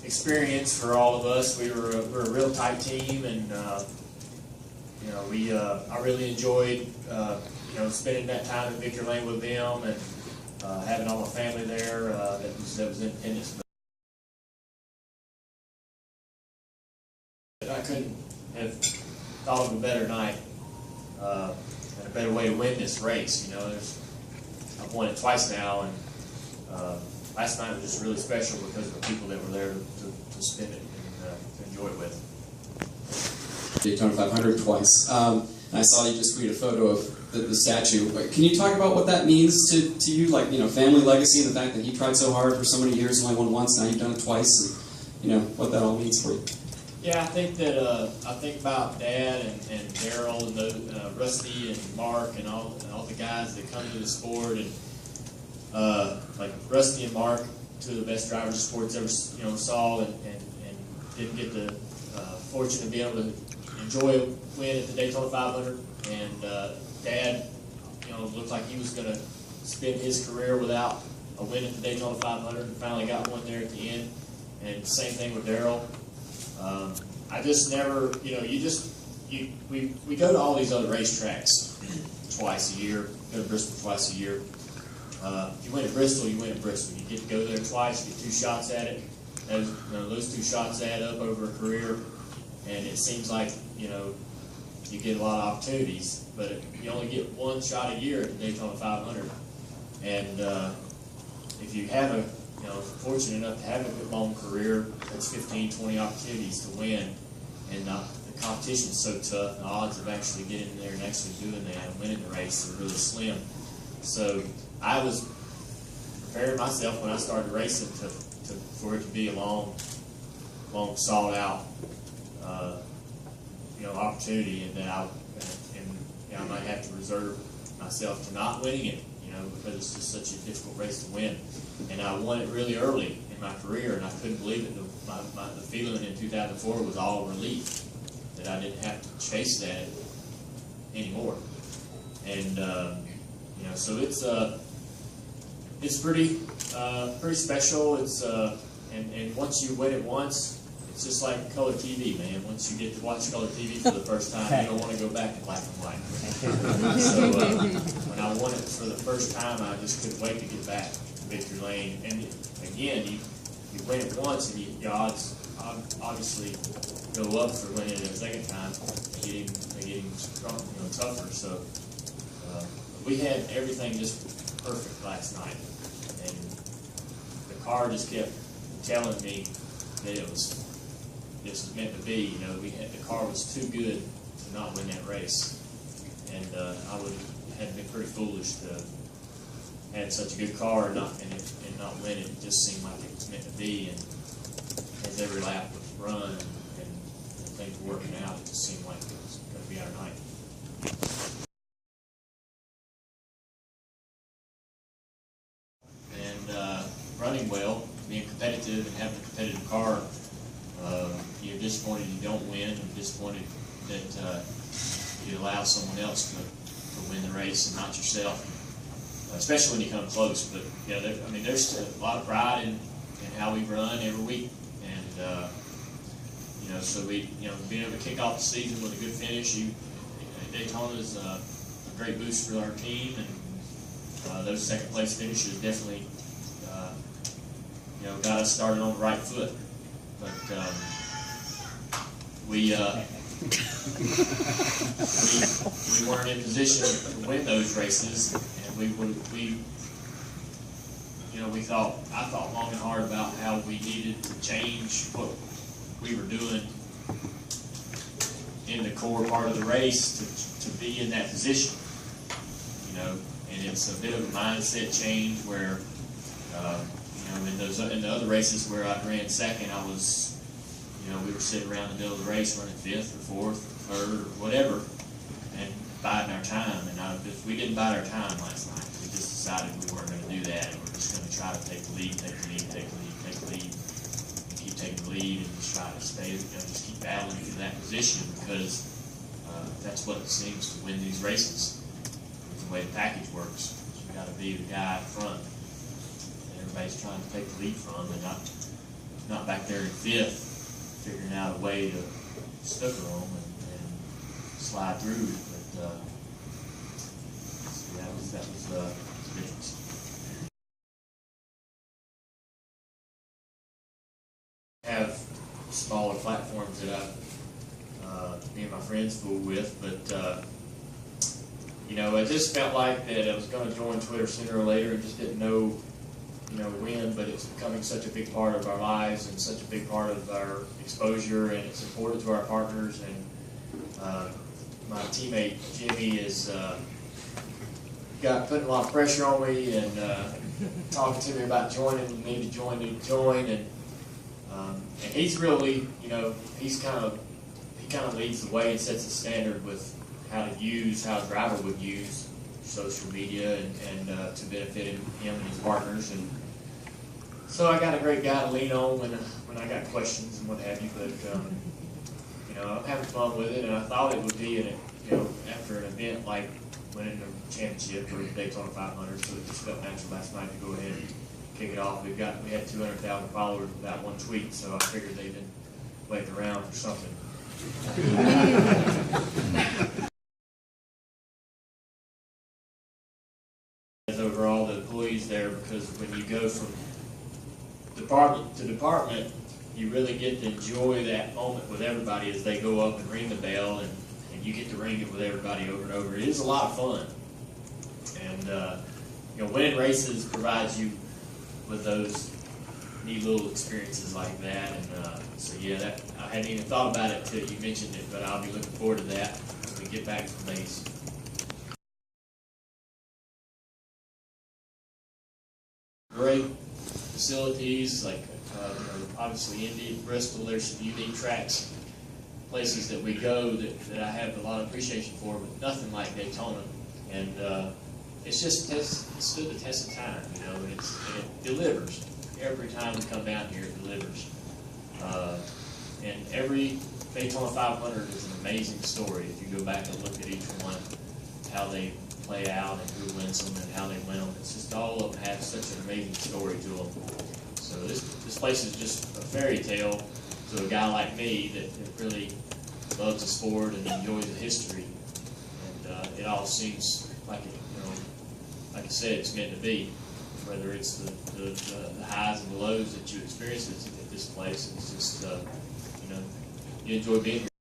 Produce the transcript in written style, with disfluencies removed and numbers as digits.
experience for all of us. We're a real tight team, and you know, I really enjoyed you know, spending that time in Victory Lane with them, and having all my family there that was Independence. I couldn't have thought of a better night and a better way to win this race. You know, I've won it twice now, and last night was just really special because of the people that were there to spend it and to enjoy it with. Daytona 500 twice. And I saw you just tweet a photo of the statue. Can you talk about what that means to you, like, you know, family legacy, and the fact that he tried so hard for so many years, only won once, now you've done it twice, and, you know, what that all means for you? Yeah, I think that I think about Dad and Daryl and Rusty and Mark and all the guys that come to the sport, and like Rusty and Mark, two of the best drivers the sports ever saw, and didn't get the fortune of being able to enjoy a win at the Daytona 500. And Dad, looked like he was going to spend his career without a win at the Daytona 500, and finally got one there at the end. And same thing with Daryl. I just never, we go to all these other racetracks twice a year, go to Bristol twice a year. If you win at Bristol, you win at Bristol. You get to go there twice, you get 2 shots at it. Those 2 shots add up over a career, and it seems like, you get a lot of opportunities, but you only get 1 shot a year at the Daytona 500. And if you have fortunate enough to have a good long career, that's 15, 20 opportunities to win, and the competition's so tough, the odds of actually getting in there and actually doing that and winning the race are really slim. So I was preparing myself when I started racing for it to be a long sought out opportunity, and that I might have to reserve myself to not winning it, because it's just such a difficult race to win. And I won it really early in my career, and I couldn't believe it. The feeling in 2004 was all relief that I didn't have to chase that anymore. And so it's pretty special. It's and once you win it once, it's just like color TV, man. Once you get to watch color TV for the first time, you don't want to go back to black and white. So when I won it for the first time, I just couldn't wait to get back to Victory Lane. And again, you win it once, and your odds obviously go up for winning it a second time. They get even tougher. So we had everything just perfect last night, and the car just kept telling me that this was meant to be. The car was too good to not win that race, and I would have been pretty foolish to have such a good car and not win it. It just seemed like it was meant to be, and as every lap was run and things were working out, it just seemed like it was going to be our night. And running well, being competitive, and having a competitive car. You're disappointed you don't win, and disappointed that you allow someone else to win the race and not yourself, especially when you come close. But yeah, there's a lot of pride in how we run every week, and so being able to kick off the season with a good finish. Daytona is a great boost for our team, and those second place finishes definitely got us started on the right foot. But we weren't in position to win those races, and I thought long and hard about how we needed to change what we were doing in the core part of the race to be in that position, and it's a bit of a mindset change where in the other races where I ran second, I was, we were sitting around the middle of the race running 5th or 4th or 3rd or whatever, and biding our time. And we didn't bide our time last night. We just decided we weren't going to do that, and we're just going to try to take the lead, and keep taking the lead, and just try to stay, just keep battling for that position, because that's what it seems to win these races. It's the way the package works. You got to be the guy up front. Everybody's trying to take the lead from, and not back there in fifth, figuring out a way to snooker them and slide through. But so that was the difference. Have smaller platforms that me and my friends fool with, but you know, I just felt like that I was going to join Twitter sooner or later, and just didn't know, when. But it's becoming such a big part of our lives and such a big part of our exposure, and it's important to our partners. And my teammate Jimmy is putting a lot of pressure on me and talking to me about joining, need to join, and he's really, he kind of leads the way and sets the standard with how a driver would use social media and to benefit him and his partners. And so I got a great guy to lean on when I got questions and what have you. But I'm having fun with it, and I thought it would be after an event like winning the championship or the Daytona 500, so it just felt natural last night to go ahead and kick it off. We had 200,000 followers without one tweet, so I figured they'd been waiting around for something. Over all the employees there, because when you go from department to department, you really get to enjoy that moment with everybody as they go up and ring the bell, and you get to ring it with everybody over and over. It is a lot of fun, and winning races provides you with those neat little experiences like that. And so yeah, I hadn't even thought about it till you mentioned it, but I'll be looking forward to that when we get back from these. Great facilities, like obviously Indy, Bristol. There's some unique tracks, places that we go that I have a lot of appreciation for, but nothing like Daytona. And it's stood the test of time, and it delivers. Every time we come down here, it delivers. And every Daytona 500 is an amazing story. If you go back and look at each one, how they play out and who wins them and how they win them, it's just all of them have such an amazing story to them. So this place is just a fairy tale to a guy like me that really loves the sport and enjoys the history. And it all seems like it, like I said, it's meant to be. Whether it's the highs and the lows that you experience at this place, it's just you enjoy being here.